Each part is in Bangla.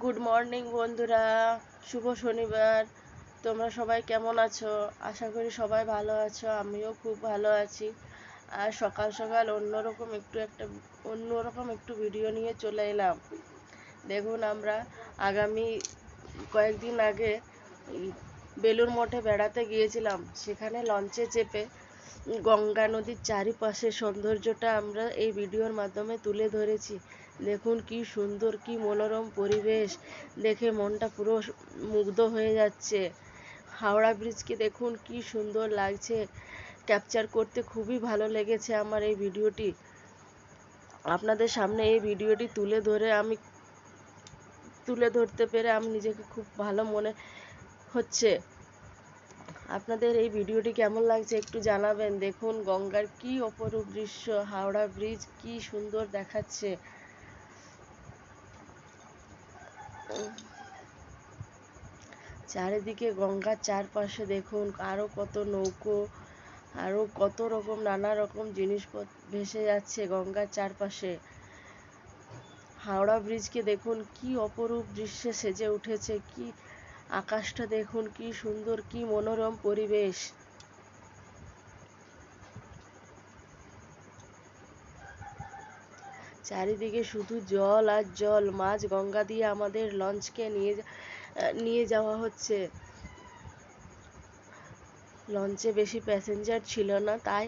গুড মর্নিং বন্ধুরা, শুভ শনিবার। তোমরা সবাই কেমন আছো? আশা করি সবাই ভালো আছো, আমিও খুব ভালো আছি। আর সকাল সকাল অন্যরকম একটু ভিডিও নিয়ে চলে এলাম। দেখুন, আমরা আগামী কয়েকদিন আগে বেলুড় মঠে বেড়াতে গিয়েছিলাম। সেখানে লঞ্চে চেপে গঙ্গা নদীর চারিপাশের সৌন্দর্যটা আমরা এই ভিডিওর মাধ্যমে তুলে ধরেছি। দেখুন কি সুন্দর, কি মনোরম পরিবেশ, দেখে মনটা পুরো মুগ্ধ হয়ে যাচ্ছে। হাওড়া ব্রিজকে দেখুন কি সুন্দর লাগছে, ক্যাপচার করতে খুবই ভালো লেগেছে আমার এই ভিডিওটি। আপনাদের সামনে এই ভিডিওটি তুলে ধরতে পেরে আমি নিজেকে খুব ভালো মনে হচ্ছে। আপনাদের এই ভিডিওটি কেমন লাগছে একটু জানাবেন। দেখুন গঙ্গার কি অপরূপ দৃশ্য, হাওড়া ব্রিজ কি সুন্দর দেখাচ্ছে। চারিদিকে গঙ্গার চারপাশে দেখুন আরো কত নৌকো, আরো কত রকম নানা রকম জিনিসপত্র ভেসে যাচ্ছে গঙ্গার চারপাশে। হাওড়া ব্রিজকে দেখুন কি অপরূপ দৃশ্যে সেজে উঠেছে, কি আকাশটা দেখুন কি সুন্দর, কি মনোরম পরিবেশ। চারিদিকে শুধু জল আর জল, মাঝ গঙ্গা দিয়ে আমাদের লঞ্চকে নিয়ে যাওয়া হচ্ছে। লঞ্চে বেশি প্যাসেঞ্জার ছিল না, তাই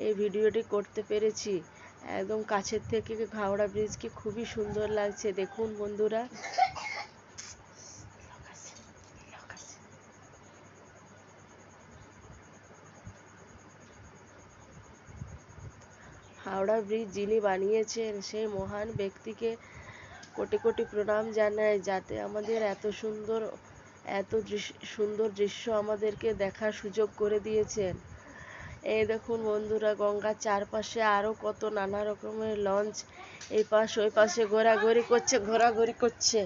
এই ভিডিওটি করতে পেরেছি। একদম কাছের থেকে হাওড়া ব্রিজকে খুবই সুন্দর লাগছে। দেখুন বন্ধুরা, হাওড়া ব্রিজ যিনি বানিয়েছেন সেই মহান ব্যক্তিকে কোটি কোটি প্রণাম জানাই, যাতে আমাদের এত সুন্দর দৃশ্য আমাদেরকে দেখার সুযোগ করে দিয়েছেন। এই দেখুন বন্ধুরা, গঙ্গার চারপাশে আরো কত নানা রকমের লঞ্চ এই পাশ ওই পাশে ঘোরাঘুরি করছে।